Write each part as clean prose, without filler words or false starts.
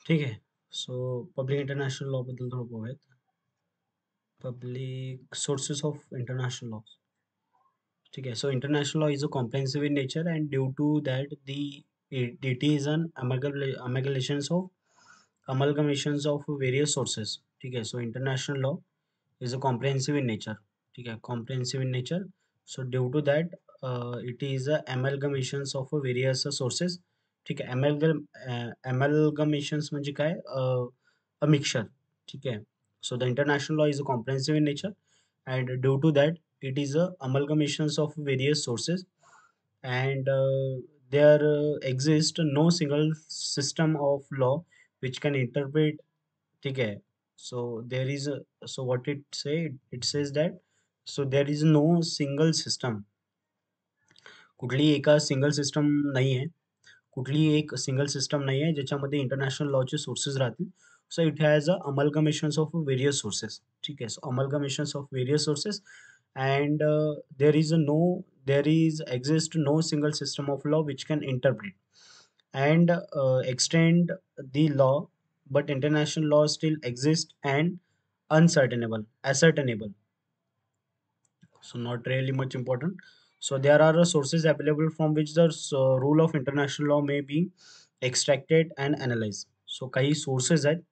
ठीक आहे. So public international law बद्दल थोडं पाहूयात. Public sources of international law. ठीक आहे. So international law is a comprehensive in nature and due to that it is an amalgamations of various sources. ठीक आहे. So international law is a comprehensive in nature. ठीक आहे. comprehensive in nature. So due to that it is a amalgamations of various sources. ठीक आहे. amalgamations म्हणजे काय? A mixture. ठीक आहे. So the international law is a comprehensive in nature and due to that it is a amalgamations of various sources and there exists no single system of law which can interpret. ठीक आहे. So there is a, so what it says that so there is no single system. कुठलीही एका single system नाही आहे. कुठलीही एक single system नाही आहे ज्याच्यामध्ये इंटरनॅशनल लॉचे सोर्सेस राहतील. So it has a amalgamations of various sources. ठीक आहे. So amalgamations of various sources and there is exist no single system of law which can interpret and extend the law, but international law still exists and ascertainable, so not really much important. So there are sources available from which the rule of international law may be extracted and analyzed. So काही sources आहेत.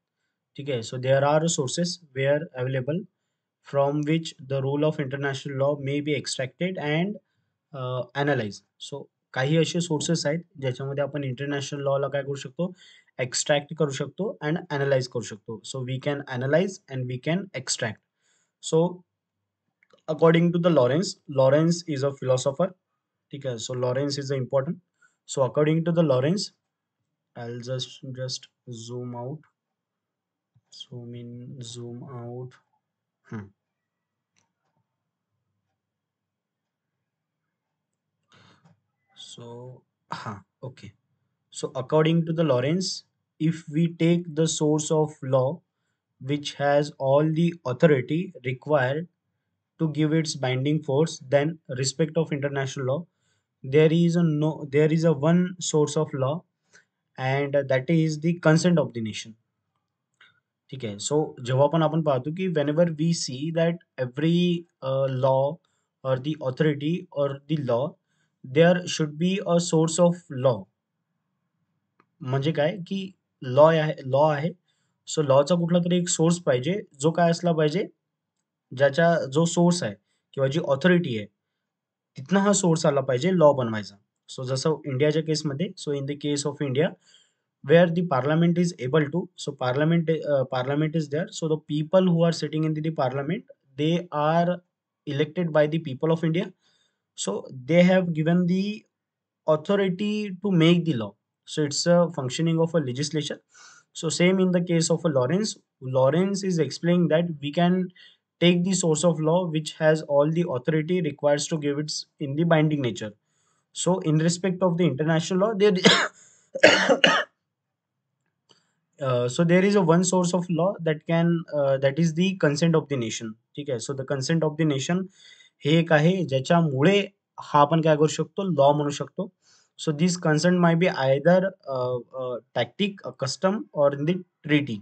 ठीक आहे. So there are sources where available from which the rule of international law may be extracted and analyzed. So काही असे sources आहेत ज्याच्यामध्ये आपण international लॉला काय करू शकतो, एक्स्ट्रॅक्ट करू शकतो अँड अनालाइज करू शकतो. So we can analyse and we can extract. सो according to the Lawrence is a philosopher. ठीक आहे. So Lawrence is important. So according to the Lawrence, I'll just zoom out, zoom in, zoom out. Hmm. So, okay. So according to the Lawrence, if we take the source of law which has all the authority required to give its binding force, then respect of international law, there is a one source of law and that is the consent of the nation. ठीक आहे. सो जेव्हा पण आपण पाहतो की whenever we see that every law or the authority or the law there should be a source of law. म्हणजे काय की लॉ आहे. सो लॉचा कुठला तरी एक सोर्स पाहिजे जो काय असला पाहिजे, ज्याच्या जो सोर्स आहे किंवा जी ऑथॉरिटी आहे तिथनं हा सोर्स आला पाहिजे लॉ बनवायचा. सो जसं इंडियाच्या केसमध्ये, so in the case of India where the parliament is able to, so parliament is there, so the people who are sitting in the parliament, they are elected by the people of India. So they have given the authority to make the law. So it's a functioning of a legislature. So same in the case of a Lawrence is explaining that we can take the source of law which has all the authority requires to give its in the binding nature. So in respect of the international law, there so there is a one source of law that is the consent of the nation. ठीक आहे. So the consent of the nation हे एक आहे ज्याच्यामुळे हा आपण काय करू शकतो, लॉ म्हणू शकतो. So this consent may be either tactic custom or in the treaty.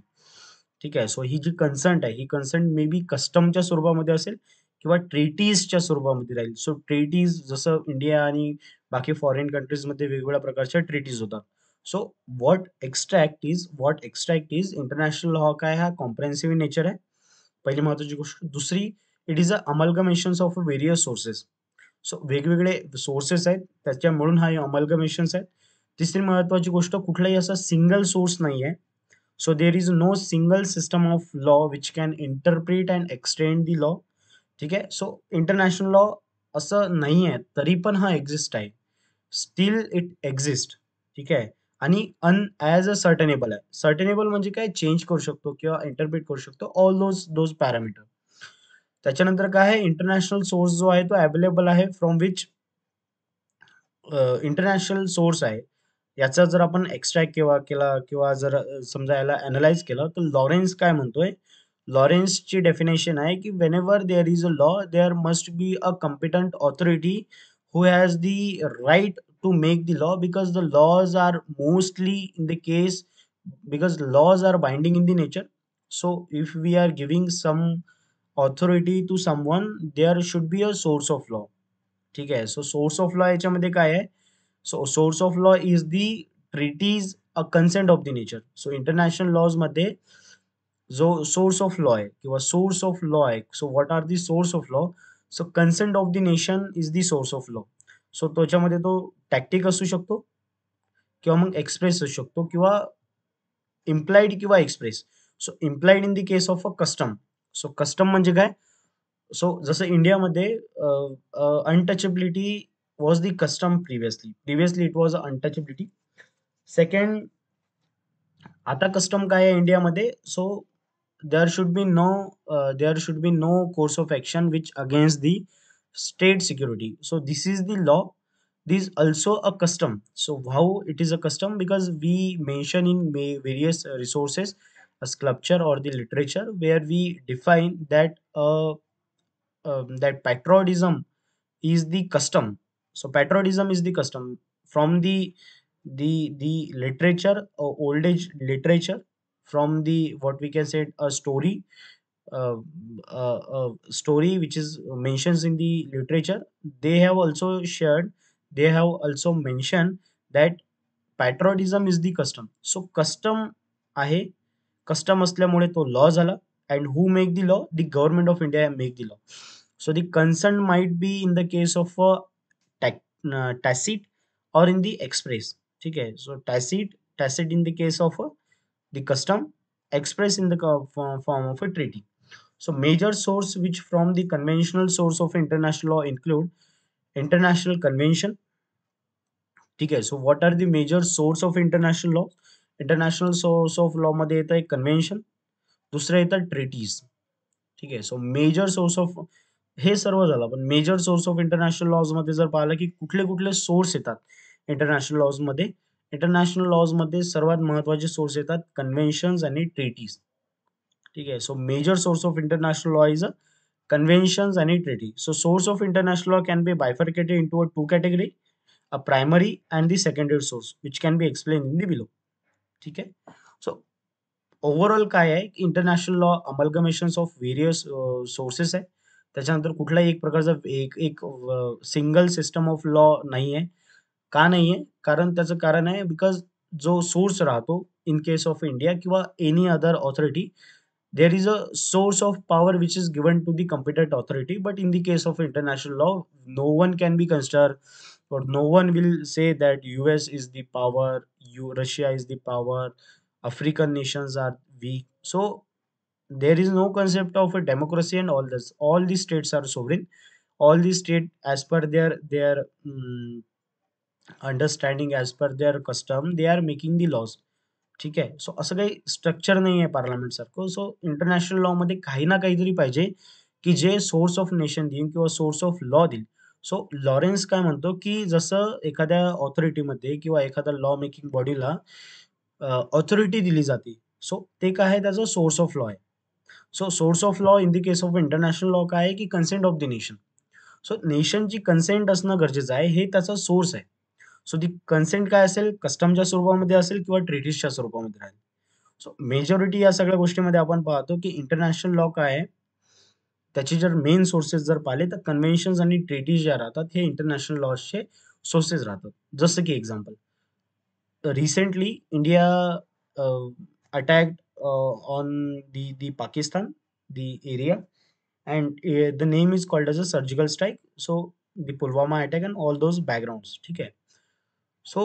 ठीक आहे. सो ही जी कन्सेंट आहे ही कन्सेंट मे बी कस्टमच्या स्वरूपामध्ये असेल किंवा ट्रीटीजच्या स्वरूपामध्ये राहील. सो ट्रीटीज जसं इंडिया आणि बाकी फॉरेन कंट्रीजमध्ये वेगवेगळ्या प्रकारच्या ट्रीटीज होतात. So what extract is international law काय हा कॉम्प्रेहेन्सिव्ह इन नेचर आहे. पहिली महत्वाची गोष्ट. दुसरी, it is a amalgamations of various sources. So वेगवेगळे सोर्सेस आहेत त्याच्या मिळून हा अमल्गमेशन्स आहेत. तिसरी महत्वाची गोष्ट, कुठलाही असा सिंगल सोर्स नाही आहे. So there is no single system of law which can interpret and extend the law. ठीक आहे. सो इंटरनॅशनल लॉ असं नाही आहे तरी पण हा एक्झिस्ट आहे. Still it exist. ठीक आहे. आणि ॲज अ सर्टनेबल आहे. सर्टनेबल म्हणजे काय, चेंज करू शकतो किंवा इंटरप्रिट करू शकतो ऑल दोज पॅरामीटर. त्याच्यानंतर काय आहे, इंटरनॅशनल सोर्स जो आहे तो अवेलेबल आहे फ्रॉम विच इंटरनॅशनल सोर्स आहे. याचा जर आपण एक्स्ट्रॅक्ट केला किंवा जर समजा याला अॅनलाइज केलं तर लॉरेन्स काय म्हणतोय, लॉरेन्सची डेफिनेशन आहे की whenever there is a law there must be a competent authority who has the right to make the law because the laws are mostly in the case because laws are binding in the nature. So if we are giving some authority to someone, there should be a source of law. ठीक आहे. So source of law याच्यामध्ये काय आहे? So source of law is the treaties a consent of the nature. So international laws मध्ये जो source of law आहे किंवा source of law आहे, so what are the source of law? So consent of the nation is the source of law. So त्याच्यामध्ये तो tactic असू शकतो किंवा मग एक्सप्रेस असू शकतो किंवा इम्प्लाइड किंवा express. So implied in the case of a custom. So custom म्हणजे काय? सो जसं इंडियामध्ये untouchability was the custom previously it was untouchability. Second, आता कस्टम काय आहे इंडियामध्ये? सो there should be no there should be no course of action which against the state security. So this is the law. This is also a custom. So how it is a custom? Because we mention in various resources, a sculpture or the literature, where we define that that patriotism is the custom. So patriotism is the custom from the literature, old age literature, from the what we can say uh, story which is mentions in the literature. They have also shared. They have also mentioned that patriotism is the custom. So custom आहे. Custom असल्यामुळे तो law झाला. And who make the law? The government of India make the law. So the concern might be in the case of tacit or in the express. ठीक है. So tacit in the case of the custom, express in the form of a treaty. So major source which from the conventional source of international law include international convention. ठीक आहे. So what are the major source of international law? International source of law मध्ये येतं एक convention, दुसरं येतं treaties. ठीक आहे. So major source of हे सर्व झालं. पण major source of international laws मध्ये जर पाहिलं की कुठले कुठले सोर्स येतात इंटरनॅशनल लॉज मध्ये, इंटरनॅशनल लॉज मध्ये सर्वात महत्वाचे सोर्स येतात कन्व्हेन्शन्स आणि ट्रिटीज. ठीक आहे. So major source of international law is conventions and treaty. So source of international law can be bifurcated into a two category, a primary and the secondary source, which can be explained in the below. ठीक आहे. सो overall काय आहे? International law amalgamations of various sources आहे. त्याच्यानंतर कुठलाही एक प्रकारचा एक एक सिंगल सिस्टम ऑफ लॉ नाही आहे. का नाही आहे? कारण त्याचं कारण आहे बिकॉज जो सोर्स राहतो इन केस ऑफ इंडिया किंवा any other authority, there is a source of power which is given to the competent authority. But in the case of international law, no one can be considered, or no one will say that US is the power, Russia is the power, African nations are weak. So there is no concept of a democracy and all this. All the states are sovereign. All the state as per their understanding, as per their custom, they are making the laws. ठीक आहे. सो असं काही structure नाही आहे parliament सारखं. सो international law मध्ये काही ना काहीतरी पाहिजे की जे सोर्स ऑफ नेशन देईल किंवा सोर्स ऑफ लॉ देईल. सो लॉरेन्स काय म्हणतो की जसं एखाद्या ऑथॉरिटीमध्ये किंवा एखाद्या लॉ मेकिंग बॉडीला ऑथॉरिटी दिली जाते, सो ते काय आहे? त्याचा सोर्स ऑफ लॉ आहे. So source of law in the case of international law काय आहे? की consent of the nation. So नेशनची कन्सेंट असणं गरजेचं आहे, हे त्याचा सोर्स आहे. सो ती कन्सेंट काय असेल? कस्टमच्या स्वरूपामध्ये असेल किंवा ट्रिटीजच्या स्वरूपामध्ये राहील. सो मेजॉरिटी या सगळ्या गोष्टीमध्ये आपण पाहतो की इंटरनॅशनल लॉ काय आहे? त्याचे जर मेन सोर्सेस जर पाहिले तर कन्व्हेन्शन्स आणि ट्रिटीज ज्या राहतात हे इंटरनॅशनल लॉचे सोर्सेस राहतात. जसं की example, recently India attacked on the Pakistan, the area, and the name is called as a surgical strike. So the Pulwama attack and all those backgrounds. ठीक है. So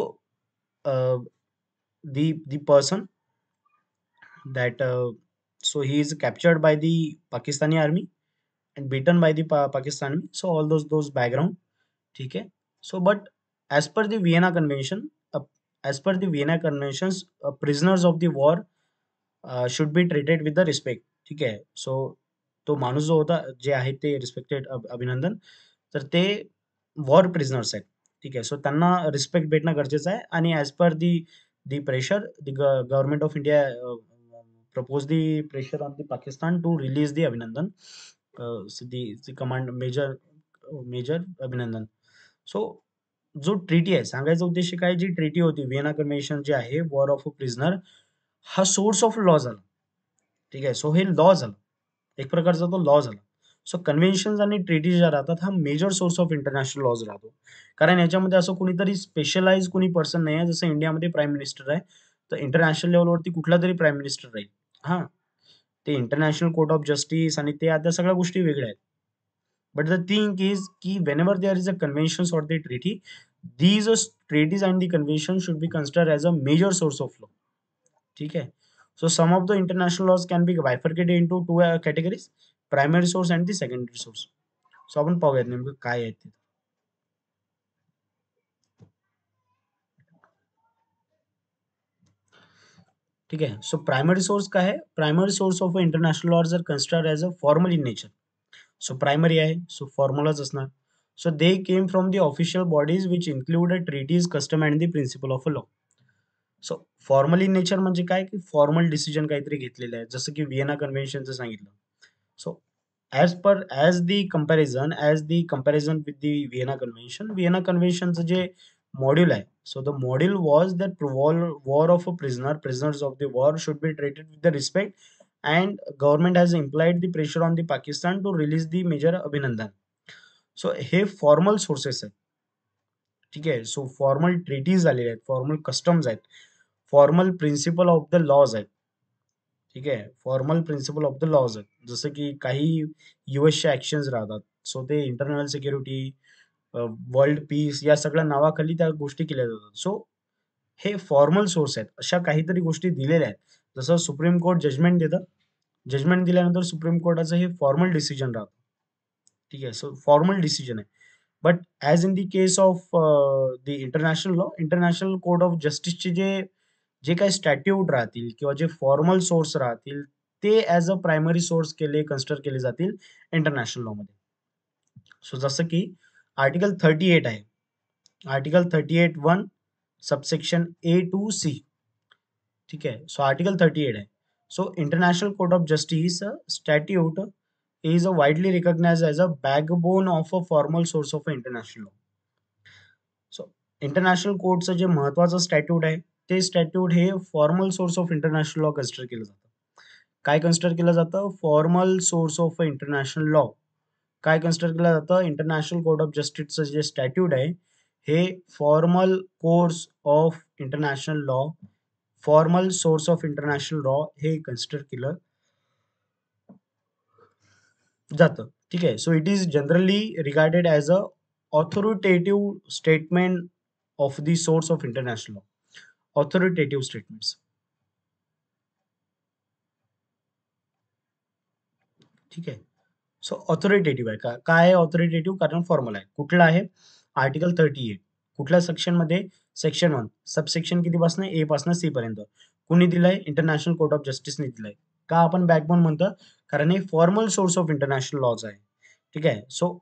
uh, the person that so he is captured by the Pakistani army and beaten by the Pakistan army. So all those background. ठीक है. So but as per the Vienna Convention, as per the Vienna Conventions, prisoners of the war should be treated with the respect. ठीक आहे. सो तो माणूस जो होता जे आहे ते रिस्पेक्टेड अभिनंदन, तर ते वॉर प्रिझनर्स आहेत. ठीक आहे. सो त्यांना रिस्पेक्ट भेटणं गरजेचं आहे. आणि as per the pressure, the government of India propose the pressure on the Pakistan to release the Abhinandan, the command major major अभिनंदन. सो जो ट्रिटी आहे, सांगायचा उद्देश काय? जी ट्रिटी होती, व्हिएना कन्व्हेन्शन जे आहे, वॉर ऑफ अ प्रिझनर, हा सोर्स ऑफ लॉ झाला. ठीक आहे. सो हे लॉ झालं. एक प्रकारचा तो लॉ झाला. सो कन्व्हेन्शन्स आणि ट्रीटीज ज्या राहतात हा major source of international laws राहतो. कारण याच्यामध्ये असं कोणीतरी स्पेशलाइज कोणी पर्सन नाही आहे. जसं इंडियामध्ये प्राईम मिनिस्टर आहे. तर इंटरनॅशनल लेव्हलवरती कुठलातरी प्राईम मिनिस्टर राहील. हां. ते इंटरनॅशनल कोर्ट ऑफ जस्टिस आणि ते आता सगळ्या गोष्टी वेगळ्या आहेत. बट द थिंग इज की whenever there is a conventions or the treaty, these treaties and the convention should be considered as a major source of law. ठीक आहे. So some of the international laws can be bifurcated into two categories, primary source and the secondary source. So आपण पाहूयात नेमकं काय आहे ते. ठीक आहे. सो प्रायमरी सोर्स काय आहे? Primary source of international laws are considered as a formal in nature. So primary आहे, सो फॉर्म्युलाच असणार. So they came from the official bodies which include treaties, custom and the principle of a law. So formal in nature म्हणजे काय की formal decision काहीतरी घेतलेले आहे, जसं की व्हिएना कन्व्हेन्शनचं सांगितलं. So as the comparison with the Vienna Conventionचं जे मॉड्यूल आहे, so the module was that war of a prisoners of the war should be treated with the respect, and government has implied the pressure on the Pakistan to release the Major Abhinandan. So हे formal sources आहेत. ठीक आहे. So formal treaties आलेले आहेत, formal customs आहेत, formal principle of the laws आहेत. ठीक आहे. Formal principle of the laws आहेत. जसं की काही यूएसचे ॲक्शन्स राहतात. सो ते इंटरनल सिक्युरिटी, वर्ल्ड पीस या सगळ्या नावाखाली त्या गोष्टी केल्या जातात. सो हे फॉर्मल सोर्स आहेत. अशा काहीतरी गोष्टी दिलेल्या आहेत. जसं सुप्रीम कोर्ट जजमेंट देतं. जजमेंट दिल्यानंतर सुप्रीम कोर्टाचं हे फॉर्मल डिसिजन राहतं. ठीक आहे. सो फॉर्मल डिसिजन आहे. But as in the case of the international law, international court of जस्टिसचे जे जे काही स्टॅट्यूट राहतील किंवा जे फॉर्मल सोर्स राहतील, ते as a primary source consider केले जातील इंटरनॅशनल लॉमध्ये. सो जसं की आर्टिकल 38 आहे. Article 38(1) subsection A to C. ठीक आहे. सो आर्टिकल 38 आहे. So international court of justice statute is a widely recognised as a backbone of a formal source of international law. So international कोर्टचं जे महत्त्वाचं statute आहे, ते statute हे formal source of international law consider केलं जातं. काय कन्सिडर केलं जातं? Formal source of international law. काय कन्सिडर केलं जातं? इंटरनॅशनल कोर्ट ऑफ जस्टिसचं जे स्टॅट्यूट आहे, हे formal course of international law, formal source of international law हे कन्सिडर केलं जातं. ठीक आहे. So it is generally regarded as a authoritative statement of the source of international law. Authoritative statements. ठीक आहे. सो ऑथॉरिटेटिव्ह आहे का? काय आहे ऑथॉरिटेटिव्ह? कारण फॉर्मल आहे. कुठला आहे? आर्टिकल 38. कुठल्या सेक्शनमध्ये? सेक्शन 1. सबसेक्शन कितीपासून? ए पासून सी पर्यंत. कुणी दिलंय? इंटरनॅशनल कोर्ट ऑफ जस्टिसने दिलंय. का आपण बॅकबोन म्हणतो? कारण हे formal source of international laws आहे. ठीक आहे. सो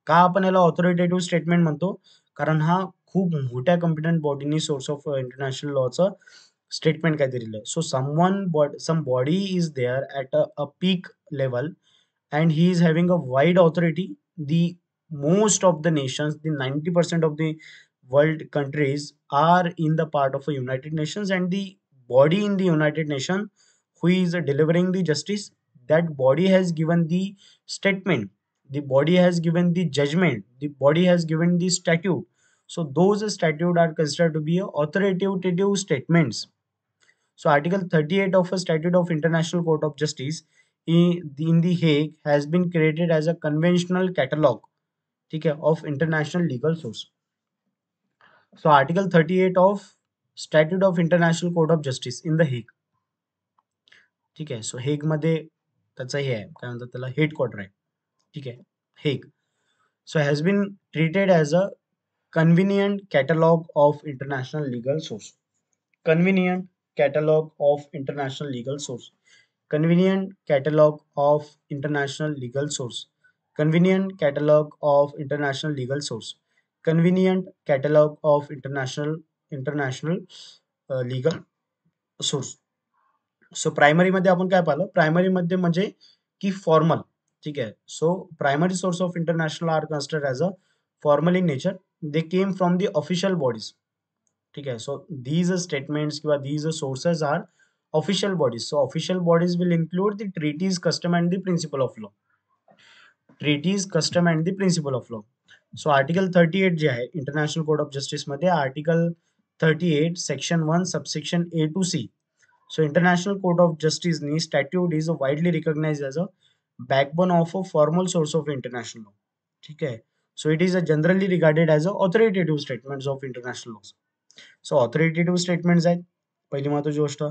का आपण याला ऑथॉरिटेटिव्ह स्टेटमेंट म्हणतो? कारण हा खूप मोठ्या कॉम्पिटंट बॉडीनी सोर्स ऑफ इंटरनॅशनल लॉचं स्टेटमेंट काहीतरी दिलंय. So some body is there at a peak level and he is having a wide authority. The most of the nations, the 90% of the world countries are in the part of a United Nations, and the body in the United Nations who is delivering the justice, that body has given the statement, the body has given the judgment, the body has given the statute. So those statute are considered to be authoritative statements. So Article 38 of a Statute of International Court of Justice in The Hague has been created as a conventional catalog, ठीक है, of international legal source. So Article 38 of Statute of International Court of Justice in The Hague. ठीक आहे. सो हेगमध्ये त्याचं हे आहे, काय म्हणतात त्याला, head quarter आहे. ठीक आहे. Hague. So has been treated as a convenient catalogue of international legal source. Convenient catalog of international legal source. Convenient catalog of international legal source. Convenient catalog of international legal source. Convenient catalog of international legal source. So प्रायमरीमध्ये आपण काय पाहिलं? प्रायमरीमध्ये म्हणजे की formal. ठीक आहे. So primary source of international are considered as a formal in nature. They came from the official bodies. ठीक आहे. सो these statements किंवा these sources are official bodies. So official bodies will include the treaties, custom, and the principle of law. Treaties, custom, and the principle of law. So article 38 जे आहे international code of justice मध्ये article 38 section 1 subsection A to C. So international court of justice ni statute is widely recognized as a backbone of a formal source of international law. ठीक है. So it is generally regarded as a authoritative statements of international laws. So authoritative statements आहेत. पहिली महत्वाची गोष्ट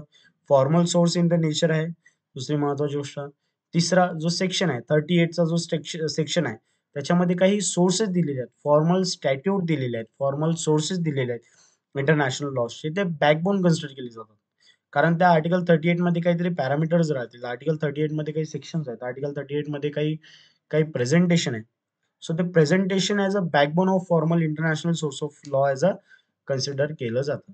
formal source in the nature आहे. दुसरी महत्वाची गोष्ट तिसरा जो सेक्शन आहे 38चा जो सेक्शन आहे त्याच्यामध्ये काही सोर्सेस दिलेले आहेत, फॉर्मल स्टॅट्यूट दिलेले आहेत, फॉर्मल सोर्सेस दिलेले आहेत इंटरनॅशनल लॉचे, ते बॅकबोन कन्सिडर केले जातात. कारण त्या आर्टिकल 38 मध्ये काहीतरी पॅरामीटर्स राहतील, आर्टिकल 38 मध्ये काही सेक्शन्स आहेत, आर्टिकल 38 मध्ये काही काही प्रेझेंटेशन आहे. सो ते presentation as a backbone of formal international source of law as a consider केलं जातं.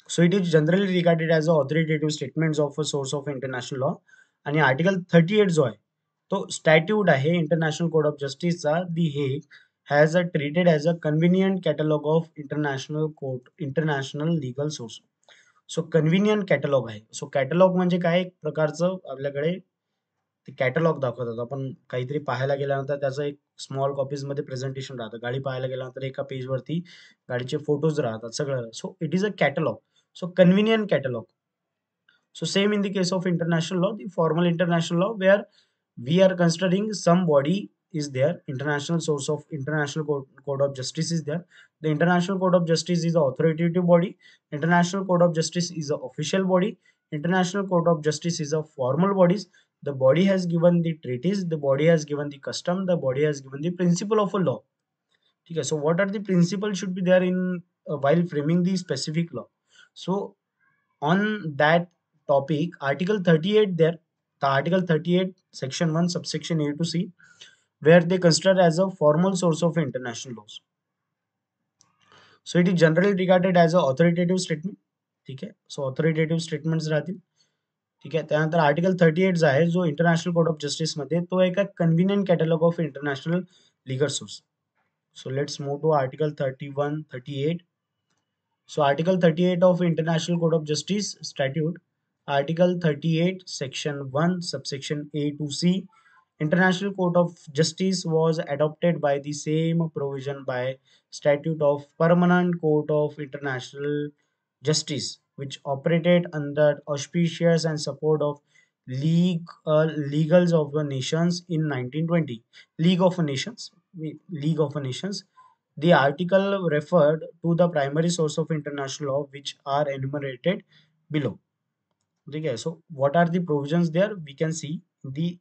So it is generally regarded as a authoritative statements of a source of international law. आणि article 38 जो आहे तो statute आहे international code of जस्टिसचा. The Hague has a treated as a convenient catalogue of international court international legal source. So convenient catalogue आहे. So catalogue म्हणजे काय, एक प्रकारचं आपल्याकडे ते कॅटलॉग दाखवतात. आपण काहीतरी पाहायला गेल्यानंतर त्याचं एक स्मॉल कॉपीजमध्ये प्रेझेंटेशन राहतं. गाडी पाहायला गेल्यानंतर एका पेजवरती गाडीचे फोटोज राहतात सगळं. सो it is a catalogue. So convenient catalogue. So same in the case of international law, the formal international law where we are considering some body is there, international source of international code of justice is there. The international code of justice is the authoritative body. International code of justice is the official body. International code of justice is a formal bodies. The body has given the treaties, the body has given the custom, the body has given the principle of a law. Okay, so what are the principles should be there in while framing the specific law? So on that topic, Article 38 there, the Article 38, Section 1, subsection A to C, where they consider as a formal source of international laws. So it is generally regarded as a authoritative statement. ठीक आहे. सो authoritative statements राहतील. ठीक आहे. त्यानंतर article 38 जो आहे जो international code of जस्टिसमध्ये तो एक convenient catalogue of international legal source. So let's move to article 31, 38. So Article 38 of International Court of Justice Statute, Article 38, Section 1, subsection A to C, International Court of Justice was adopted by the same provision by Statute of Permanent Court of International Justice, which operated under auspicious and support of Legals of the Nations in 1920. League of Nations, League of Nations. The article referred to the primary source of international law which are enumerated below. Okay, so what are the provisions there? We can see the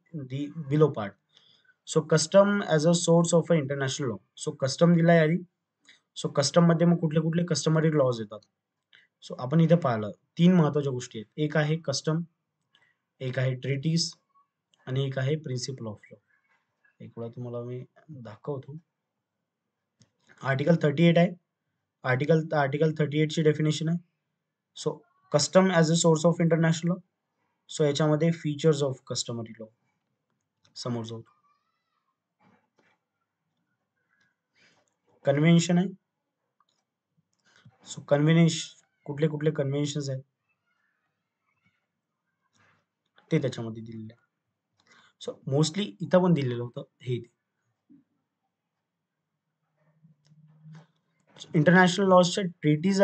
below part. So custom as a source of a international law. So custom दिलाय आधी. सो custom मध्ये मग कुठले कुठले customary laws येतात. सो आपण इथे पाहिलं तीन महत्वाच्या गोष्टी आहेत. एक आहे कस्टम, एक आहे ट्रीटीज आणि एक आहे प्रिन्सिपल ऑफ लॉ. एक वेळा तुम्हाला मी दाखवतो. आर्टिकल 38 आहे. आर्टिकल 38 ची डेफिनेशन आहे. So custom as a source of international law. So याच्यामध्ये फीचर्स ऑफ कस्टमरी लॉ समोर जाऊ. कन्व्हेन्शन आहे. सो कुठले कुठले कन्व्हेन्शन्स आहेत ते त्याच्यामध्ये दिलेले आहे. सो मोस्टली इथं पण दिलेलं होतं हे. इंटरनॅशनल लॉजच्या ट्रीटीज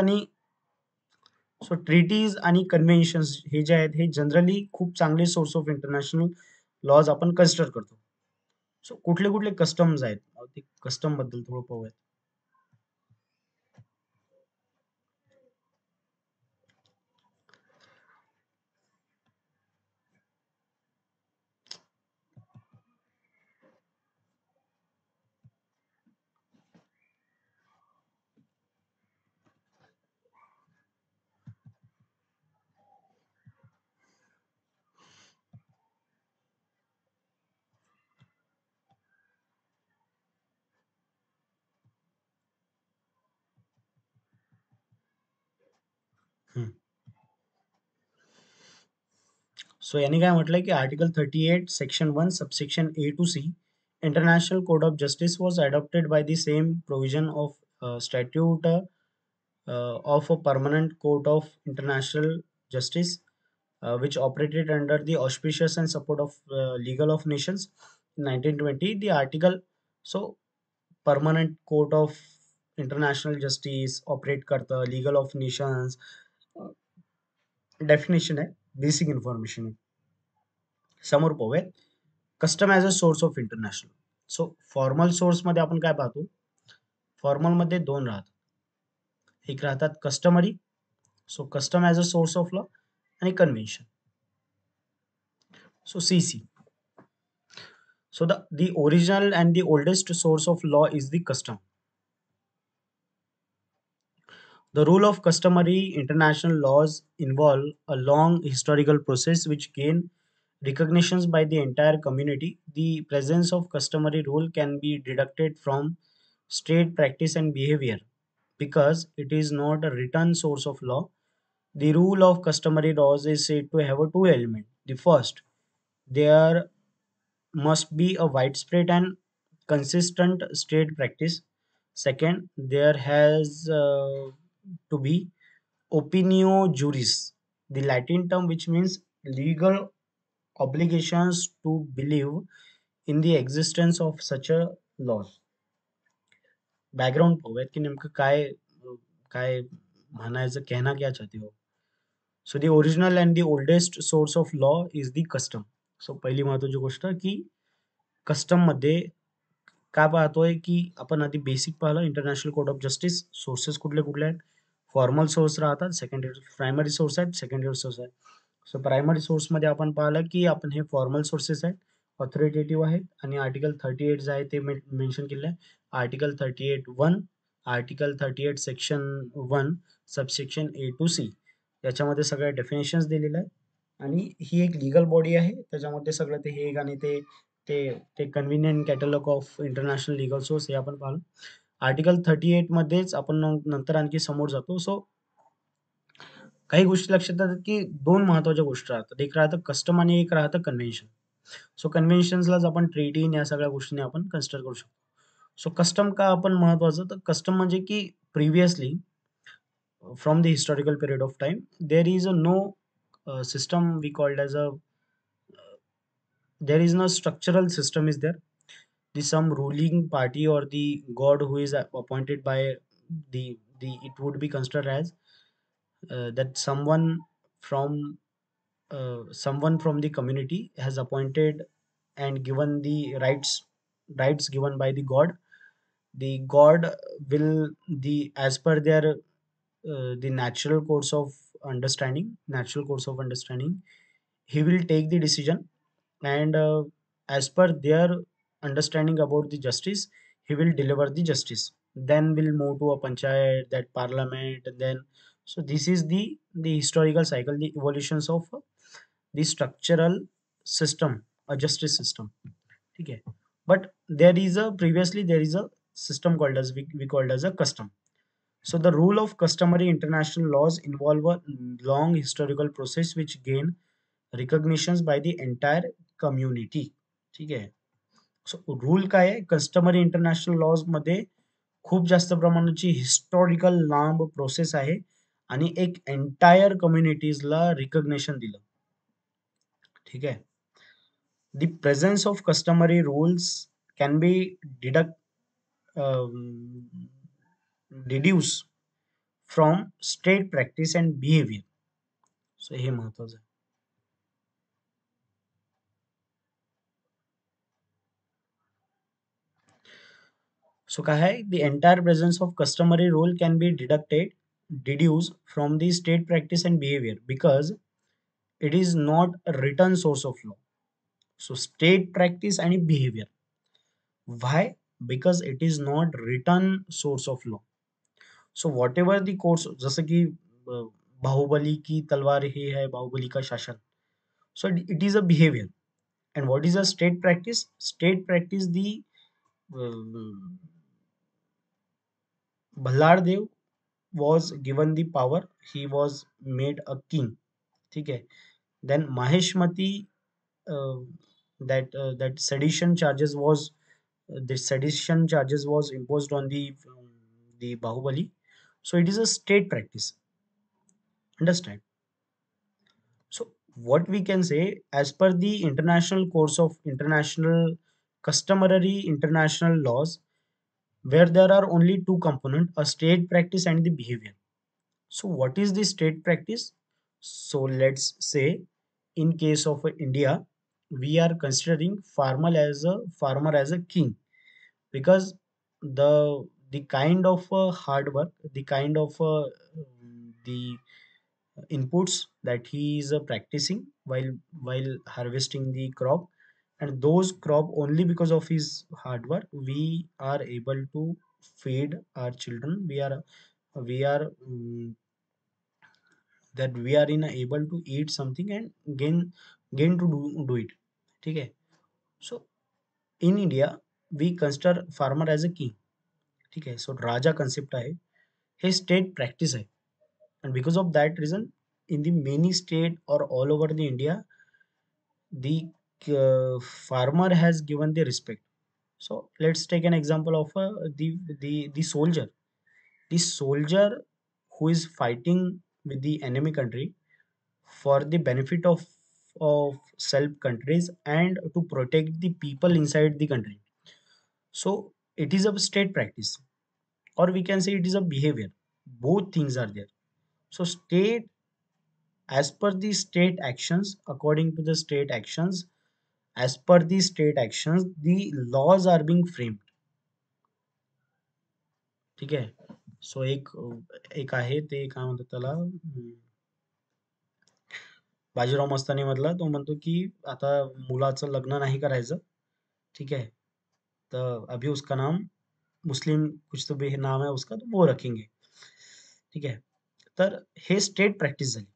आणि कन्व्हेन्शन्स हे जे आहेत हे जनरली खूप चांगले सोर्स ऑफ इंटरनॅशनल लॉज आपण कन्सिडर करतो. सो कुठले कुठले कस्टम्स आहेत ते कस्टम बद्दल थोडं पाहूयात. सो यांनी काय म्हटलंय की article 38 section 1 subsection A to C, international code of justice was adopted by the same provision of statute of a permanent court of international justice, which operated under the auspicious and support of legal of nations in 1920. The article, so permanent court of international justice operate करतं legal of nations. Definition आहे, basic information आहे. समोर पाहूया custom as a source of international. So formal सोर्समध्ये आपण काय पाहतो, फॉर्मलमध्ये दोन राहतात. एक राहतात customary, so custom as a source of law, आणि convention, so CC. So the original and the oldest source of law is the custom. The rule of customary international laws involve a long historical process which gain recognitions by the entire community. The presence of customary rule can be deducted from state practice and behavior because it is not a written source of law. The rule of customary laws is said to have a two element. The first, there must be a widespread and consistent state practice. Second, there has to be opinio juris, the Latin term which means legal obligations to believe in the existence of such a laws. Background पाहूयात की नेमकं काय काय म्हणायचं, कहना क्या चाहते हो. So the original and the oldest source of law is the custom. So पहिली महत्वाची गोष्ट की कस्टममध्ये काय पाहतोय की आपण आधी बेसिक पाहिलं, international code of justice. Sources कुठले कुठले आहेत, फॉर्मल सोर्स राहतात, सेकंडरी प्रायमरी सोर्स आहेत, सेकंडरी सोर्स आहेत. सो प्रायमरी सोर्समध्ये आपण पाहिलं की आपण हे फॉर्मल सोर्सेस आहेत, ऑथॉरिटेटिव्ह आहेत, आणि आर्टिकल 38 जे आहे ते मेन्शन केलं आहे. Article 38(1), article 38 section 1 subsection A to C, याच्यामध्ये सगळ्या डेफिनेशन्स दिलेल्या आहेत. आणि ही एक लीगल बॉडी आहे, त्याच्यामध्ये सगळं ते हेग आणि ते ते ते convenient catalogue of international legal source हे आपण पाहिलं. आर्टिकल 38 मध्येच आपण नंतर आणखी समोर जातो. सो काही गोष्टी लक्षात येतात की दोन महत्वाच्या गोष्टी राहतात, एक राहतं कस्टम आणि एक राहतं कन्व्हेन्शन. सो कन्व्हेन्शन्सलाच आपण ट्रेटी या सगळ्या गोष्टींनी आपण कन्सिडर करू शकतो. सो कस्टम का आपण महत्वाचं, तर कस्टम म्हणजे की previously from the historical period of time there is a no system we called as a, there is no structural system is there. The some ruling party or the god who is appointed by the it would be considered as that someone from the community has appointed and given the rights given by the god. The god will, the as per their the natural course of understanding, he will take the decision, and as per their understanding about the justice, he will deliver the justice. Then will move to a panchayat, that parliament, and then, so this is the historical cycle, the evolutions of the structural system, a justice system. Okay, but there is a previously there is a system called as we called as a custom. So the rule of customary international laws involve a long historical process which gain recognitions by the entire community. ठीक आहे. So rule काय आहे, customary international laws मध्ये खूप जास्त प्रमाणाची historical लांब process आहे आणि एक एंटायर कम्युनिटीजला रिकग्नेशन दिलं. ठीक आहे. The presence of customary rules can be um, deduce from state practice and behavior. So हे महत्वाचं आहे. So काय आहे, the entire presence of customary rule can be deduced from the state practice and behavior because it is not a written source of law. So state practice and behavior. Why? Because it is not written source of law. So what ever the course, जसं की बाहुबली की तलवार ही है, बाहुबली का शासन. सो it is a behaviour. And what is a state practice? State practice, the Bhallardev was given the power. He was made a king. ठीक है. Then Maheshmati, uh, that sedition charges was the sedition charges was imposed on the Bahubali. So it is a state practice. Understand? So what we can say, as per the international course of international customary international laws, where there are only two components, a state practice and the behavior. So what is the state practice? So let's say in case of India, we are considering farmer as a king, because the kind of hard work, the kind of the inputs that he is practicing while harvesting the crop, and those crop, only because of his hard work we are able to feed our children. We are that we are in able to eat something and gain to do it. Okay, so in India we consider farmer as a king. Okay, so Raja concept आहे, हे state practice आहे. And because of that reason, in the many state or all over the India, the farmer has given the respect. So let's take an example of the soldier. The soldier who is fighting with the enemy country for the benefit of self countries and to protect the people inside the country. So it is a state practice, or we can say it is a behavior. Both things are there. So state, as per the state actions, according to the state actions, as per the state actions, the laws are being framed. ठीक आहे. सो एक आहे ते काय म्हणतात त्याला, बाजीराव मस्तानी मधला तो म्हणतो की आता मुलाचं लग्न नाही करायचं. ठीक आहे, तर अभी उसका नाम मुस्लिम कुछ तो भी नाम है उसका, तो वो रखेंगे. ठीक आहे, तर हे स्टेट प्रॅक्टिस झाली.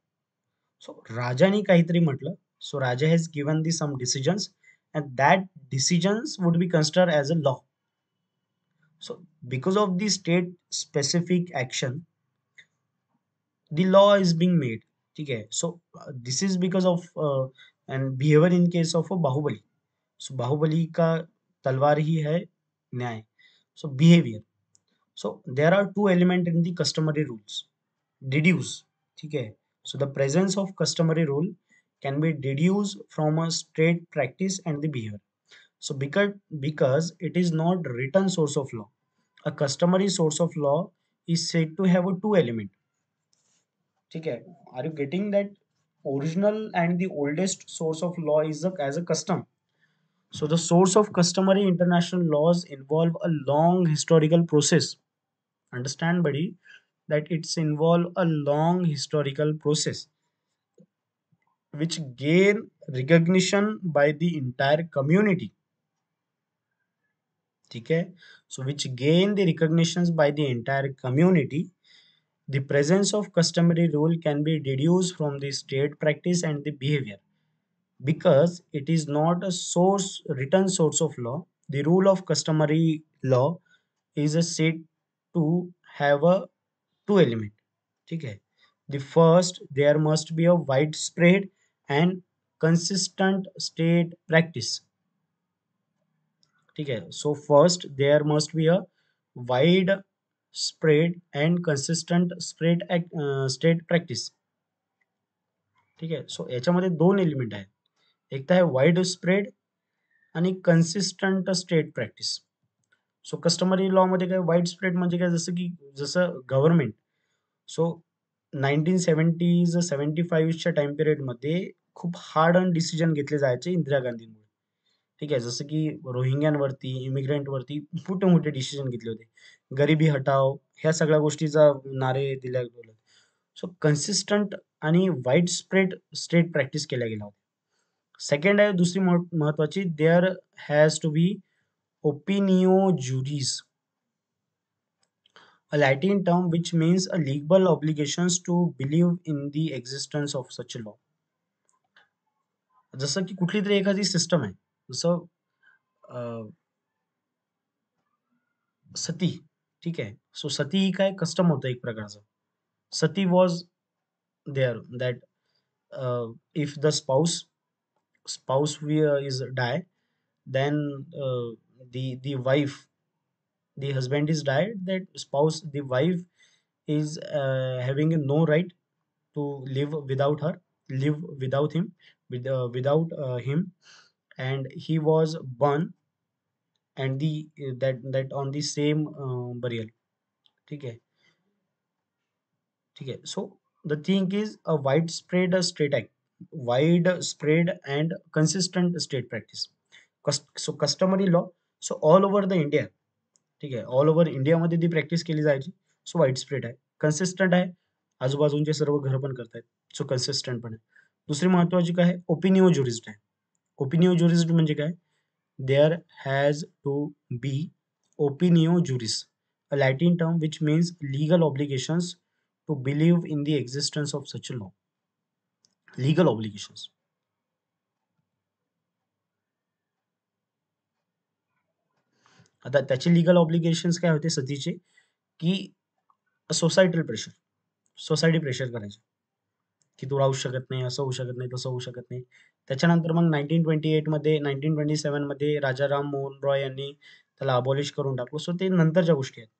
सो राजाने काहीतरी म्हटलं, so raja has given the some decisions and that decisions would be consider as a law. So because of the state specific action, the law is being made. Okay, so this is because of and behavior in case of a Bahubali. So Bahubali का तलवार ही है न्याय. So behavior. So there are two elements in the customary rules. Deduce. ठीक है. So the presence of customary rule can be deduced from a state practice and the behavior. So because it is not written source of law, a customary source of law is said to have a two element. Okay, are you getting that? Original and the oldest source of law is as a custom. So the source of customary international laws involve a long historical process. Understand, buddy, that it's involve a long historical process which gain recognition by the entire community. Okay, so which gain the recognitions by the entire community. The presence of customary rule can be deduced from the state practice and the behavior. Because it is not a source written source of law, the rule of customary law is a said to have a two element. Okay, the first, there must be a widespread and consistent state practice. Okay, so first there must be a wide spread and consistent state practice. ठीक आहे, सो याच्यामध्ये दोन element आहेत. एक तर आहे wide spread आणि consistent state practice. सो customary law मध्ये काय वाईड स्प्रेड म्हणजे काय, जसं गव्हर्नमेंट. सो 1970s 75च्या टाइम पिरियडमध्ये खूप हार्ड अन डिसिजन घेतले जायचे इंदिरा गांधींमुळे. ठीक आहे, जसं की रोहिंग्यांवरती, इमिग्रेंटवरती मोठे मोठे डिसिजन घेतले होते. गरिबी हटाव, ह्या सगळ्या गोष्टीचा नारे दिल्या गेले. सो कन्सिस्टंट आणि वाईड स्प्रेड स्टेट प्रॅक्टिस केल्या गेल्या होत्या. सेकंड आहे दुसरी महत्वाची, there has to be opinio juris, a Latin term which means a legal obligations to believe in the existence of such a law. जसं की कुठली तरी एखादी सिस्टम आहे, जसं अ, सती. ठीक आहे, सो सती ही काय कस्टम होतं एक प्रकारचं. Sati was there that if the spouse is die, then the wife, the husband is died, that spouse, the wife is having no right to live without her. live without him, without him, and he was burned, and the that on the same burial. ठीक है. ठीक है. So the thing is a widespread state act, widespread and consistent state practice. So customary law, so all over the India. ठीक आहे. All over इंडियामध्ये ती practice केली जायची. सो वाईड स्प्रेड आहे, कन्सिस्टंट आहे, आजूबाजूचे सर्व घरं पण करतायत. सो कन्सिस्टंट पण आहे. दुसरी महत्वाची काय आहे, ओपिनिओ ज्युरिस्ट आहे. ओपिनिओ ज्युरिस्ट म्हणजे काय, there has to be opinio juris, a Latin term which means legal obligations to believe in the existence of such a law. Legal obligations. आता त्याचे लीगल ऑब्लिगेशन्स काय होते सतीचे, की सोसायटल प्रेशर, सोसायटी प्रेशर करायची, की तू राहू शकत नाही, असं होऊ शकत नाही, तसं होऊ शकत नाही. त्याच्यानंतर मग 1928 मध्ये, 1927 मध्ये राजा राम मोहन रॉय यांनी त्याला अबॉलिश करून टाकलं. सो ते नंतरच्या गोष्टी आहेत.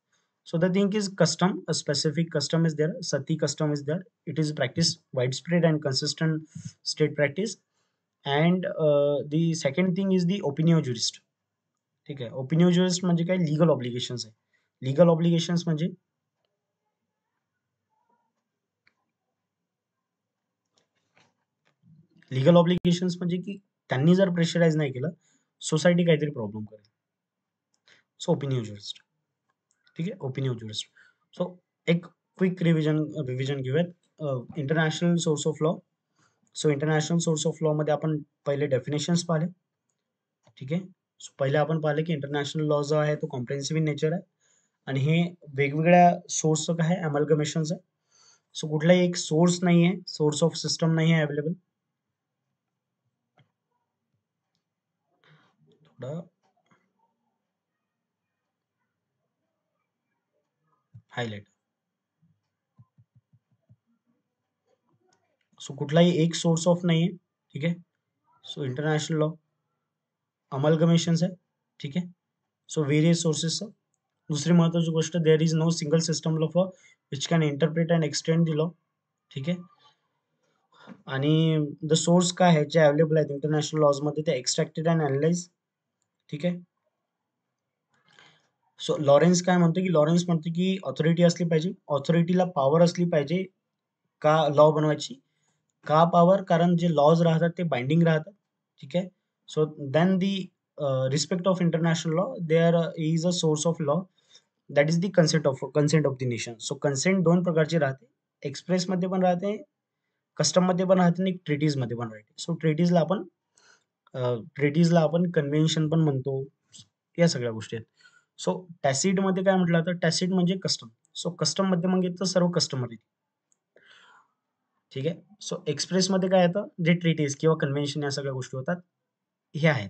So the thing is custom, a specific custom is there, sati custom is there. It is practice wide spread and consistent state practice. And the second thing is the opinio jurist. ठीक आहे. Opinio jurist म्हणजे काय, legal obligations आहे. Legal obligations म्हणजे legal obligations म्हणजे की त्यांनी जर प्रेशराईज नाही केलं, सोसायटी काहीतरी प्रॉब्लेम करेल. So opinion jurist. ठीक आहे. Opinion jurist. सो एक क्विक रिव्हिजन घेऊयात. International source of law. So international source of law मध्ये आपण पहिले डेफिनेशन्स पाहिले. ठीक आहे. सो पहिले आपण पाहिले की इंटरनॅशनल लॉ जो आहे तो कॉम्प्रिहेन्सिव्ह इन नेचर आहे, आणि हे वेगवेगळ्या सोर्सचं काय आहे, अमॅल्गमेशन्स आहे. सो कुठलाही एक सोर्स नाही आहे, सोर्स ऑफ सिस्टम नाही आहे अवेलेबल. थोडं हायलाइट. सो कुठलाही एक सोर्स ऑफ नाही आहे. ठीक आहे. सो इंटरनॅशनल लॉ अमल्गमेशन्स आहे. ठीक आहे. So various sources. दुसरी महत्वाची गोष्ट, there is no single system law for which can interpret and extend the law. ठीक आहे. आणि द सोर्स काय आहे जे अवेलेबल आहेत इंटरनॅशनल लॉज मध्ये, ते एक्स्ट्रॅक्टेड अँड अनालाइज. ठीक आहे. सो लॉरेन्स काय म्हणतो, की लॉरेन्स म्हणतो की ऑथॉरिटी असली पाहिजे, ऑथॉरिटीला पॉवर असली पाहिजे का लॉ बनवायची. का पॉवर, कारण जे लॉज राहतात ते बाइंडिंग राहतात. ठीक आहे. So then the respect of international law, there is a source of law, that is the consent of the nation. So consent दोन प्रकारची राहते, एक्सप्रेसमध्ये पण राहते, कस्टममध्ये पण राहते, आणि ट्रिटीजमध्ये पण राहते. सो ट्रिटीजला आपण कन्व्हेन्शन पण म्हणतो. या सगळ्या गोष्टी आहेत. सो टॅसिडमध्ये काय म्हटलं तर टॅसिड म्हणजे कस्टम. सो कस्टममध्ये मग येतं सर्व कस्टमरी. ठीक आहे. सो एक्सप्रेसमध्ये काय येतं, जे ट्रिटीज किंवा कन्व्हेन्शन या सगळ्या गोष्टी होतात, हे आहेत.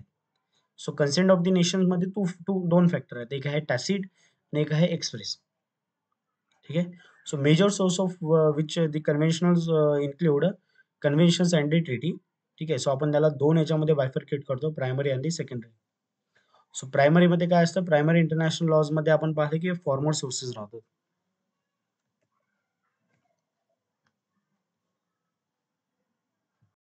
सो कन्सेंट ऑफ द नेशनमध्ये टू टू दोन फॅक्टर आहेत, एक आहे टॅसिड आणि एक आहे एक्सप्रेस. ठीक आहे. So major source of which the conventional include conventions and the treaty. ठीक आहे. सो आपण त्याला दोन याच्यामध्ये बायफर्केट करतो, प्रायमरी आणि सेकंडरी. सो प्रायमरीमध्ये काय असतं, प्रायमरी इंटरनॅशनल लॉजमध्ये आपण पाहतो की फॉर्मल सोर्सेस राहतात.